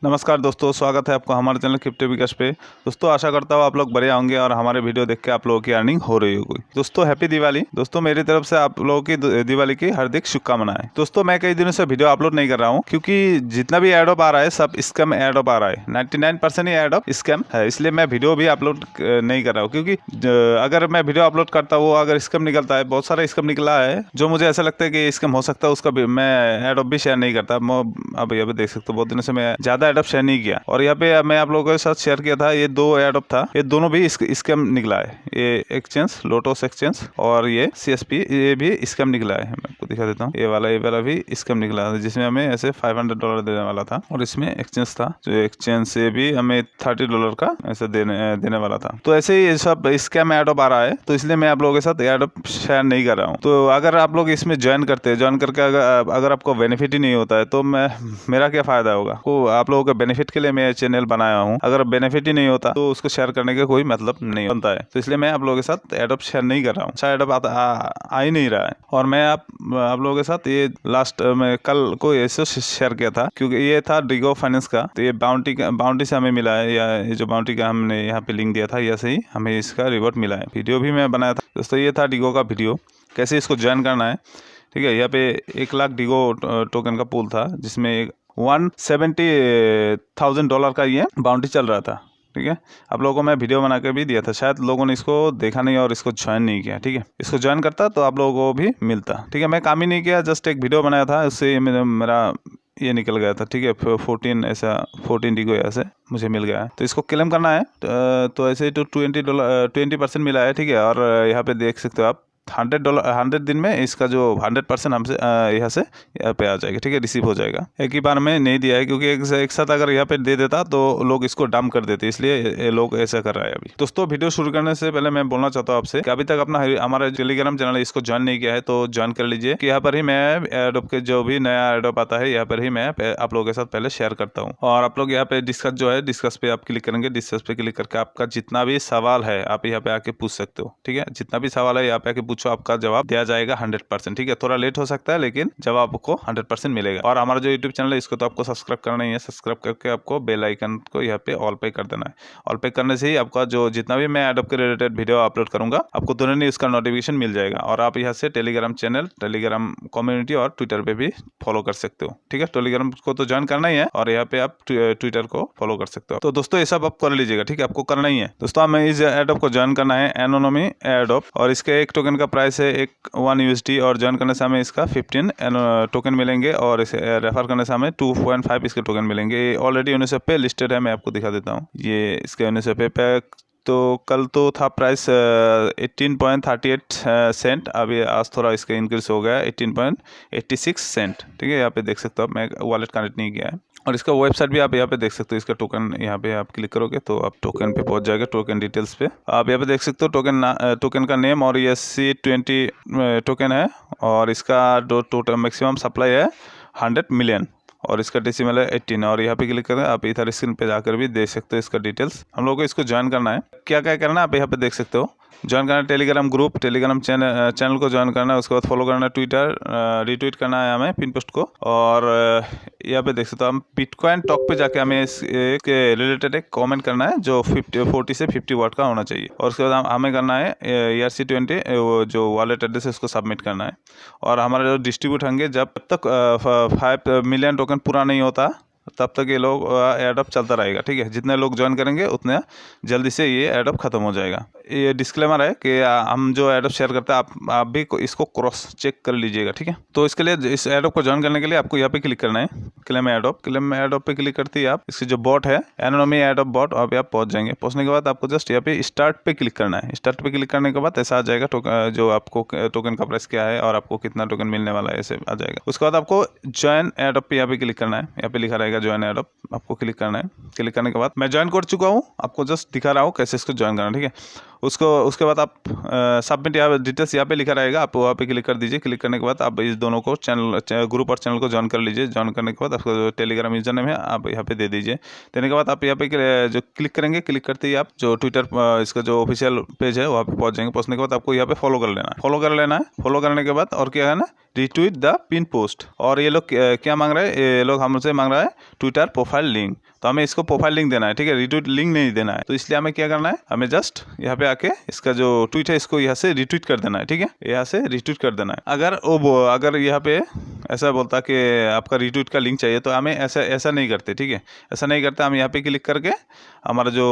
नमस्कार दोस्तों, स्वागत है आपको हमारे चैनल क्रिप्टो विकास पे। दोस्तों आशा करता हूँ आप लोग बढ़िया होंगे और हमारे वीडियो देख के आप लोगों की अर्निंग हो रही होगी। दोस्तों हैप्पी दिवाली। दोस्तों मेरी तरफ से आप लोगों की दिवाली की हार्दिक शुभकामनाएं। दोस्तों मैं कई दिनों से वीडियो अपलोड नहीं कर रहा हूँ क्योंकि जितना भी एड ऑफ आ रहा है सब स्कैम एड ऑफ आ रहा है। 99% ही एड ऑफ स्कैम है, इसलिए मैं वीडियो भी अपलोड नहीं कर रहा हूँ। क्योंकि अगर मैं वीडियो अपलोड करता हूँ अगर स्कैम निकलता है, बहुत सारा स्कैम निकला है जो मुझे ऐसा लगता है कि स्कैम हो सकता है, उसका मैं एड ऑफ भी शेयर नहीं करता। अब यहाँ पे देख सकते हो बहुत दिनों से मैं ज्यादा एड ऑफ शेयर नहीं किया। और यहाँ पे मैं आप लोगों के साथ शेयर किया था, ये 2 एड ऑफ था, ये दोनों भी स्कैम निकला है। ये एक्सचेंज लोटस एक्सचेंज और ये CSP, ये भी स्कैम निकला है। मैं आपको दिखा देता हूँ, ये वाला भी स्कैम निकला था जिसमें हमें ऐसे $500 देने वाला था। और इसमें एक्सचेंज था, जो एक्सचेंज से भी हमें $30 का ऐसे देने वाला था। तो ऐसे ही सब स्कैम एड ऑफ आ रहा है, तो इसलिए मैं आप लोगों के साथ एड ऑफ शेयर नहीं कर रहा हूँ। तो अगर आप लोग इसमें ज्वाइन करके अगर आपको बेनिफिट ही नहीं होता है तो मेरा क्या फायदा होगा। तो आप लोगों के बेनिफिट के लिए मैं चैनल बनाया हूँ, अगर बेनिफिट ही नहीं होता तो उसको शेयर करने का कोई मतलब नहीं बनता है। तो इसलिए मैं आप लोगों के साथ एड ऑफ शेयर नहीं कर रहा हूँ। अच्छा एड ऑफ आ ही नहीं रहा है। और मैं आप लोगों के साथ ये लास्ट में कल को ऐसे शेयर किया था क्योंकि ये था डिगो फाइनेंस का। तो ये बाउंटी से हमें मिला है, या ये जो बाउंटी का हमने यहाँ पे लिंक दिया था, ऐसे ही हमें इसका रिवॉर्ड मिला है। वीडियो भी मैं बनाया था दोस्तों, ये था डिगो का वीडियो, कैसे इसको ज्वाइन करना है। ठीक है, यहाँ पे 1 लाख डिगो टोकन का पूल था जिसमें $170,000 का ये बाउंटी चल रहा था। ठीक है, आप लोगों को मैं वीडियो बना के भी दिया था, शायद लोगों ने इसको देखा नहीं और इसको ज्वाइन नहीं किया। ठीक है, इसको ज्वाइन करता तो आप लोगों को भी मिलता। ठीक है, मैं काम ही नहीं किया, जस्ट एक वीडियो बनाया था, उससे मेरा ये निकल गया था। ठीक है, 14 डिगो ऐसे मुझे मिल गया है। तो इसको क्लेम करना है तो ऐसे तो $20% मिला है। ठीक है, और यहाँ पे देख सकते हो आप $100 दिन में इसका जो 100% हमसे यहाँ से यहाँ पे आ जाएगा। ठीक है, रिसीव हो जाएगा। एक ही बार में नहीं दिया है क्योंकि एक साथ अगर यहाँ पे दे देता तो लोग इसको डंप कर देते, इसलिए ये लोग ऐसा कर रहा है अभी। दोस्तों वीडियो शुरू करने से पहले मैं बोलना चाहता हूँ आपसे कि अभी तक अपना हमारा टेलीग्राम चैनल इसको ज्वाइन नहीं किया है तो ज्वाइन कर लीजिए। कि यहाँ पर ही मैं एडोप के जो भी नया एडोप आता है यहाँ पर ही मैं आप लोगों के साथ पहले शेयर करता हूँ। और आप लोग यहाँ पे डिस्कस पे आप क्लिक करेंगे। डिस्कस पे क्लिक करके आपका जितना भी सवाल है आप यहाँ पे आके पूछ सकते हो। ठीक है, जितना भी सवाल है यहाँ पे आके पूछो, आपका जवाब दिया जाएगा 100%। ठीक है, थोड़ा लेट हो सकता है लेकिन जवाब आपको 100% मिलेगा। और हमारा जो यूट्यूब चैनल है इसको तो आपको सब्सक्राइब करना ही है। सब्सक्राइब करके आपको बेल आइकन को यहाँ पे ऑल पे कर देना है। ऑल पे करने से ही आपका जो जितना भी मैं एडोप के रिलेटेड वीडियो अपलोड करूंगा आपको तुरंत ही उसका नोटिफिकेशन मिल जाएगा। और आप यहाँ से टेलीग्राम चैनल, टेलीग्राम कम्युनिटी और ट्विटर पे भी फॉलो कर सकते हो। ठीक है, टेलीग्राम को तो ज्वाइन करना ही है और यहाँ पे आप ट्विटर को फॉलो कर सकते हो। तो दोस्तों ये सब आप कर लीजिएगा। ठीक है, आपको करना ही है। दोस्तों हमें इस एडोप को ज्वाइन करना है, एनोनमी एडोप, और इसके एक टोकन का प्राइस है 1 USD। और ज्वाइन करने से हमें इसका 15 टोकन मिलेंगे और इसे रेफर करने से हमें 2.5 इसके टोकन मिलेंगे। ऑलरेडी यूनिसेफ पे लिस्टेड है, मैं आपको दिखा देता हूँ। ये इसके यूनिसेफ पे तो कल तो था प्राइस 18.38 सेंट, अभी आज थोड़ा इसका इंक्रीज हो गया 18.86 सेंट। ठीक है, यहाँ पे देख सकते हो, मैं वॉलेट कनेक्ट नहीं किया है। और इसका वेबसाइट भी आप यहाँ पे देख सकते हो। इसका टोकन यहाँ पे आप क्लिक करोगे तो आप टोकन पे पहुंच जाएगा। टोकन डिटेल्स पे आप यहाँ पे देख सकते हो टोकन का नेम, और ये C20 टोकन है और इसका टोटल मैक्सिमम सप्लाई है 100 मिलियन और इसका डेसिमल है 18। और यहाँ पे क्लिक करें, आप इधर स्क्रीन पे जाकर भी देख सकते हो इसका डिटेल्स। हम लोग को इसको ज्वाइन करना है। क्या क्या करना है आप यहाँ पे देख सकते हो। ज्वाइन करना है टेलीग्राम ग्रुप, टेलीग्राम चैनल को ज्वाइन करना है, उसके बाद फॉलो करना है, ट्विटर रिट्वीट करना है हमें पिन पोस्ट को। और यहाँ पे देख सकते हो हम बिटकॉइन टॉक पे जाके हमें इसके रिलेटेड एक कमेंट करना है जो 40 से 50 वर्ड का होना चाहिए। और उसके बाद हमें करना है ERC20 जो वॉलेट एड्रेस है उसको सबमिट करना है। और हमारा जो डिस्ट्रीब्यूट होंगे जब तक 5 मिलियन टोकन पूरा नहीं होता तब तक ये लोग एडअप चलता रहेगा। ठीक है, जितने लोग ज्वाइन करेंगे उतने जल्दी से ये एडअप खत्म हो जाएगा। ये डिस्क्लेमर है कि हम जो एडअप शेयर करते हैं आप भी इसको क्रॉस चेक कर लीजिएगा। ठीक है, तो इसके लिए इस एडअप को ज्वाइन करने के लिए आपको यहाँ पे क्लिक करना है, क्लेम एडअप पे क्लिक करते ही आप इसकी जो बॉट है एनोनमी एडअप बॉट, आप पहुंच जाएंगे। पहुंचने के बाद आपको जस्ट यहाँ पे स्टार्ट पे क्लिक करना है। स्टार्ट पे क्लिक करने के बाद ऐसा आ जाएगा जो आपको टोकन का प्राइस क्या है और आपको कितना टोकन मिलने वाला है, ऐसे आ जाएगा। उसके बाद आपको ज्वाइन एडअप पे यहाँ पे क्लिक करना है। यहाँ पे लिखा रहेगा ज्वाइन एडअप, आपको क्लिक करना है। क्लिक करने के बाद मैं ज्वाइन कर चुका हूँ, आपको जस्ट दिखा रहा हूँ कैसे इसको ज्वाइन करना। ठीक है, उसको उसके बाद आप सबमिट यहाँ डिटेल्स यहाँ पे लिखा रहेगा, आप वहाँ पे क्लिक कर दीजिए। क्लिक करने के बाद आप इस दोनों को ग्रुप और चैनल को ज्वाइन कर लीजिए। ज्वाइन करने के बाद आपका जो टेलीग्राम यूजर नेम है आप यहाँ पे दे दीजिए। देने के बाद आप यहाँ पे जो क्लिक करेंगे, क्लिक करते ही आप जो ट्विटर इसका जो ऑफिशियल पेज है वहाँ पे पहुँच जाएंगे। पहुँचने के बाद आपको यहाँ पे फॉलो कर लेना है। फॉलो कर लेना है। फॉलो करने के बाद और क्या है ना, रिट्वीट द पिन पोस्ट। और ये लोग क्या मांग रहे हैं, ये लोग हमसे मांग रहा है ट्विटर प्रोफाइल लिंक। तो हमें इसको प्रोफाइल लिंक देना है, ठीक है, रिट्वीट लिंक नहीं देना है। तो इसलिए हमें क्या करना है, हमें जस्ट यहाँ पे आके इसका जो ट्वीट है इसको यहाँ से रिट्वीट कर देना है, ठीक है, यहाँ से रिट्वीट कर देना है। अगर यहाँ पे ऐसा बोलता कि आपका रिट्वीट का लिंक चाहिए तो हमें ऐसा नहीं करते, ठीक है, ऐसा नहीं करते। हम यहाँ पे क्लिक करके हमारा जो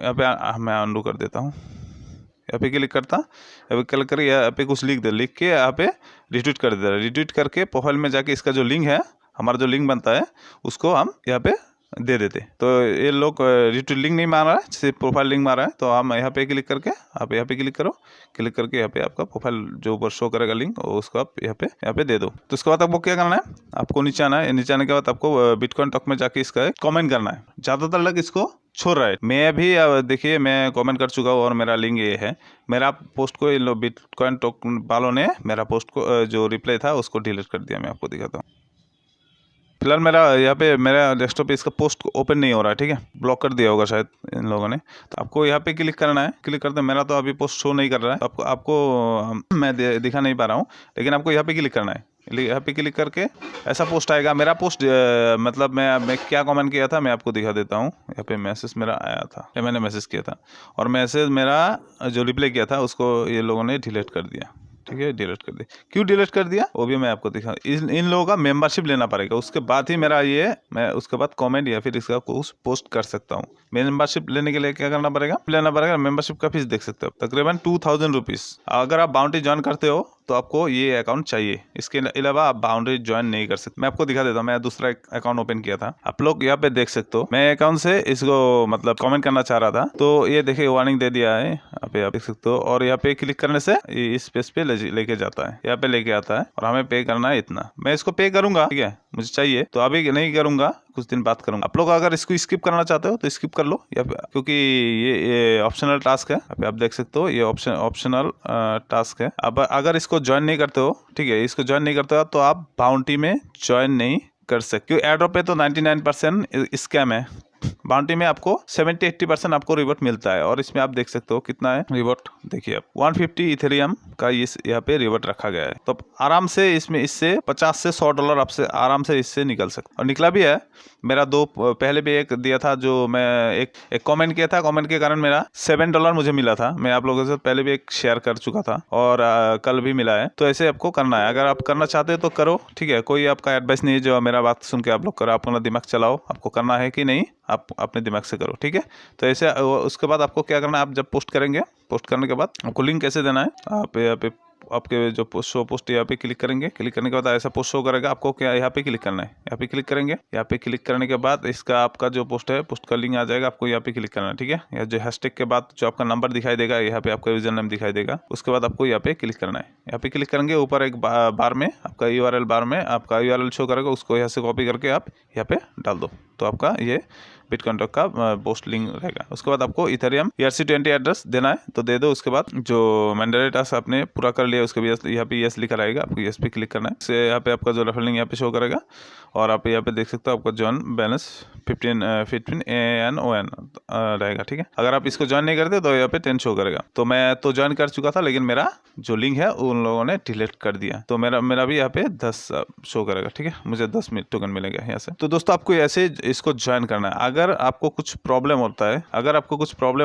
यहाँ पे मैं अनडू कर देता हूँ, यहाँ पे क्लिक करता, यहाँ पे क्लिक करके यहाँ पे कुछ लिख के यहाँ पे रिट्वीट कर देता है। रिट्वीट करके प्रोफाइल में जाके इसका जो लिंक है, हमारा जो लिंक बनता है उसको हम यहाँ पे दे देते। तो ये लोग रिट्वीट लिंक नहीं मार रहा है, सिर्फ प्रोफाइल लिंक मारा है। तो हम यहाँ पे क्लिक करके आप यहाँ पे क्लिक करो। क्लिक करके यहाँ पे आपका प्रोफाइल जो ऊपर शो करेगा लिंक, उसको आप यहाँ पे दे दो। तो उसके बाद आपको क्या करना है, आपको नीचे आना है। नीचे आने के बाद आपको बिटकॉइन टॉक में जाके इसका कमेंट करना है। ज़्यादातर लोग इसको छोड़ रहा है। मैं भी देखिए मैं कमेंट कर चुका हूँ और मेरा लिंक ये है। मेरा पोस्ट को इन लोग बिटकॉइन टोकन वालों ने मेरा पोस्ट को जो रिप्लाई था उसको डिलीट कर दिया। मैं आपको दिखाता हूँ। फिलहाल मेरा यहाँ पे मेरा डेस्कटॉप पे इसका पोस्ट ओपन नहीं हो रहा है, ठीक है, ब्लॉक कर दिया होगा शायद इन लोगों ने। तो आपको यहाँ पे क्लिक करना है। क्लिक करते मेरा तो अभी पोस्ट शो नहीं कर रहा है, तो आपको मैं दिखा नहीं पा रहा हूँ, लेकिन आपको यहाँ पे क्लिक करना है। यहाँ पे क्लिक करके ऐसा पोस्ट आएगा। मेरा पोस्ट मतलब मैं क्या कमेंट किया था मैं आपको दिखा देता हूँ। यहाँ पे मैसेज मेरा आया था, या मैंने मैसेज किया था, और मैसेज मेरा जो रिप्लाई किया था उसको ये लोगों ने डिलीट कर दिया, ठीक है, डिलीट कर दिया। क्यों डिलीट कर दिया वो भी मैं आपको दिखा। इन लोगों का मेंबरशिप लेना पड़ेगा, उसके बाद ही मेरा ये मैं उसके बाद कमेंट या फिर इसका कुछ पोस्ट कर सकता हूँ। मेंबरशिप लेने के लिए क्या करना पड़ेगा, मेंबरशिप का फीस देख सकते हो, तकरीबन 2000 रुपीज़। अगर आप बाउंड्री ज्वाइन करते हो तो आपको ये अकाउंट चाहिए। इसके अलावा आप बाउंड्री ज्वाइन नहीं कर सकते। मैं आपको दिखा देता हूँ। मैं दूसरा एक अकाउंट ओपन किया था, आप लोग यहाँ पे देख सकते हो। मैं अकाउंट से इसको मतलब कमेंट करना चाह रहा था, तो ये देखिए वार्निंग दे दिया है, आप देख सकते हो। और यहाँ पे क्लिक करने से इस पेज पे लेके जाता है, यहाँ पे लेके आता है, और हमें पे करना है इतना। मैं इसको पे करूंगा, ठीक है, मुझे चाहिए, तो अभी नहीं करूंगा, कुछ दिन बाद करूंगा। आप लोग अगर इसको स्किप करना चाहते हो तो स्किप कर लो, या क्योंकि ये ऑप्शनल टास्क है। आप देख सकते हो ये ऑप्शनल टास्क है। अब अगर इसको ज्वाइन नहीं करते हो, ठीक है, इसको ज्वाइन नहीं करते हो तो आप बाउंटी में ज्वाइन नहीं कर सकते। क्योंकि एयरड्रॉप पे तो 99% स्कैम है। बाउंटी में आपको 70-80% आपको रिवॉर्ड मिलता है। और इसमें आप देख सकते हो कितना है रिवॉर्ड, देखिए आप 150 इथेरियम का यहाँ पे रिवॉर्ड रखा गया है। तो आराम से इससे 50 से $100 आपसे आराम से इससे निकल सकते, और निकला भी है। मेरा पहले भी एक दिया था, जो मैं एक कमेंट किया था, कमेंट के कारण मेरा $7 मुझे मिला था। मैं आप लोगों से पहले भी एक शेयर कर चुका था, और कल भी मिला है। तो ऐसे आपको करना है। अगर आप करना चाहते हो तो करो, ठीक है, कोई आपका एडवाइस नहीं है जो मेरा बात सुन के आप लोग करो। आप अपना दिमाग चलाओ, आपको करना है कि नहीं आप अपने दिमाग से करो, ठीक है। तो ऐसे उसके बाद आपको क्या करना है, आप जब पोस्ट करेंगे, पोस्ट करने के बाद आपको लिंक कैसे देना है, आप यहाँ पे आपके जो पोस्ट यहाँ पे क्लिक करेंगे। क्लिक करने के बाद ऐसा पोस्ट शो करेगा। आपको क्या यहाँ पे क्लिक करना है, यहाँ पे क्लिक करेंगे। यहाँ पे क्लिक करने के बाद इसका आपका जो पोस्ट है, पोस्ट का लिंक आ जाएगा। आपको यहाँ पे क्लिक करना है, ठीक है। यहाँ जो हैशटैग के बाद जो आपका नंबर दिखाई देगा, यहाँ पे आपका यूजर नेम दिखाई देगा। उसके बाद आपको यहाँ पे क्लिक करना है। यहाँ पे क्लिक करेंगे, ऊपर एक बार में आपका URL बार में आपका URL शो करेगा। उसको यहाँ से कॉपी करके आप यहाँ पे डाल दो, तो आपका ये बिटकॉइन टॉक का पोस्ट लिंक रहेगा। उसके बाद आपको इथेरियम ERC20 एड्रेस देना है, तो दे दो। उसके बाद जो मैंडेटरी टास्क आपने पूरा कर लिया, उसके बाद यहाँ पे यस लिखा रहेगा, आपको यस पे क्लिक करना है। इससे यहाँ पे आपका जो रेफरल लिंक यहाँ पे शो करेगा, और आप यहाँ पे देख सकते हो आपका जॉइन बैलेंस 15 ANON रहेगा, ठीक है। अगर आप इसको ज्वाइन नहीं करते तो यहाँ पे 10 शो करेगा। तो मैं तो ज्वाइन कर चुका था, लेकिन मेरा जो लिंक है उन लोगों ने डिलीट कर दिया। तो मेरा भी यहाँ पे 10 शो करेगा, ठीक है। मुझे 10 टोकन मिलेगा यहाँ से। तो दोस्तों आपको ऐसे इसको ज्वाइन करना है। अगर आपको कुछ प्रॉब्लम होता है,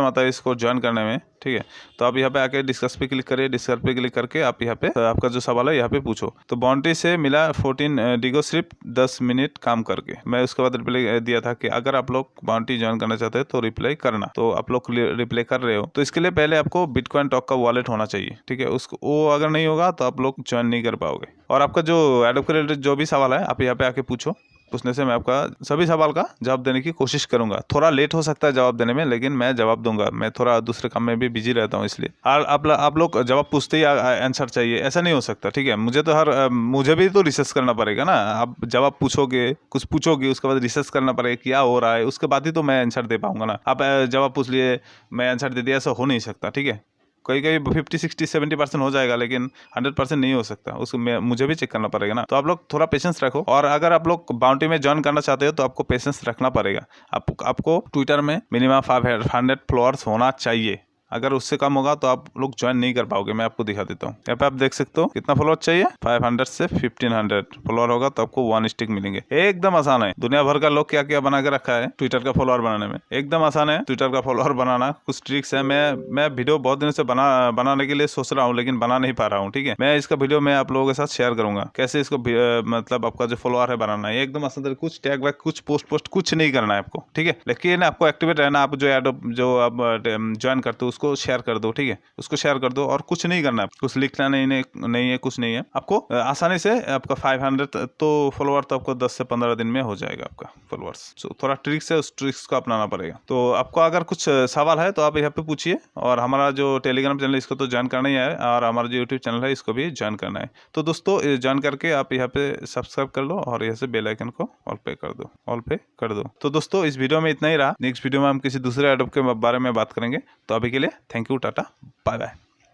आता है इसको ज्वाइन करने में, ठीक है, तो आप यहाँ पे आके डिस्कस पे क्लिक करिए। डिस्कस पे क्लिक करके आप यहाँ पे आपका जो सवाल है यहाँ पे पूछो। तो बाउंड्री से मिला 14 डिगो सिर्फ 10 मिनट काम करके। मैं उसके बाद रिप्लाई दिया था कि अगर आप लोग बाउंड्री ज्वाइन करना चाहते हैं तो रिप्लाई करना। तो आप लोग रिप्लाई कर रहे हो, तो इसके लिए पहले आपको बिटकॉइन टॉक का वॉलेट होना चाहिए, ठीक है। उसको वो अगर नहीं होगा तो आप लोग ज्वाइन नहीं कर पाओगे। और आपका जो एडोप के रिलेटेड जो भी सवाल है आप यहाँ पे आके पूछो, पूछने से मैं आपका सभी सवाल का जवाब देने की कोशिश करूंगा। थोड़ा लेट हो सकता है जवाब देने में, लेकिन मैं जवाब दूंगा। मैं थोड़ा दूसरे काम में भी बिजी रहता हूँ इसलिए। और आप लोग जवाब पूछते ही आंसर चाहिए, ऐसा नहीं हो सकता, ठीक है। मुझे भी तो रिसर्च करना पड़ेगा ना। आप जवाब पूछोगे, कुछ पूछोगे, उसके बाद रिसर्च करना पड़ेगा क्या हो रहा है, उसके बाद ही तो मैं आंसर दे पाऊंगा ना। आप जवाब पूछ लिए, मैं आंसर दे दिया, ऐसा हो नहीं सकता, ठीक है। कहीं कहीं 50, 60, 70% हो जाएगा, लेकिन 100% नहीं हो सकता। मुझे भी चेक करना पड़ेगा ना। तो आप लोग थोड़ा पेशेंस रखो। और अगर आप लोग बाउंटी में ज्वाइन करना चाहते हो तो आपको पेशेंस रखना पड़ेगा। आपको ट्विटर में मिनिमम 500 फॉलोअर्स होना चाहिए। अगर उससे कम होगा तो आप लोग ज्वाइन नहीं कर पाओगे। मैं आपको दिखा देता हूँ। यहाँ पे आप देख सकते हो कितना फॉलोअर चाहिए। 500 से 1500 फॉलोअर होगा तो आपको 1 स्टिक मिलेंगे। एकदम आसान है। दुनिया भर का लोग क्या क्या बना के रखा है ट्विटर का फॉलोअर बनाने में। एकदम आसान है ट्विटर का फॉलोअर बनाना। कुछ ट्रिक्स है। मैं वीडियो बहुत दिनों से बनाने के लिए सोच रहा हूँ, लेकिन बना नहीं पा रहा हूँ, ठीक है। मैं इसका वीडियो मैं आप लोगों के साथ शेयर करूंगा कैसे इसको मतलब आपका जो फॉलोअर है बनाना है। एकदम आसान तरीके, कुछ टैग वैग, कुछ पोस्ट कुछ नहीं करना है आपको, ठीक है। लेकिन आपको एक्टिवेट रहना। आप जो आप ज्वाइन करते हो उसको शेयर कर दो, ठीक है। उसको शेयर कर दो और कुछ नहीं करना है। कुछ लिखना नहीं है, कुछ नहीं है। आपको आसानी से आपका 500 तो फॉलोअर तो आपको 10 से 15 दिन में हो जाएगा आपका फॉलोअर्स। थोड़ा ट्रिक्स है, उस ट्रिक्स को अपनाना पड़ेगा। तो आपको अगर कुछ सवाल है तो आप यहाँ पे पूछिए। और हमारा जो टेलीग्राम चैनल है इसको तो ज्वाइन करना ही है, और हमारा जो यूट्यूब चैनल है इसको भी ज्वाइन करना है। तो दोस्तों ज्वाइन करके आप यहाँ पे सब्सक्राइब कर लो और यहाँ से बेल आइकन को ऑल पे कर दो। तो दोस्तों इस वीडियो में इतना ही रहा। नेक्स्ट वीडियो में हम किसी दूसरे ऐडोब के बारे में बात करेंगे। तो अभी के लिए thank you, tata, bye bye.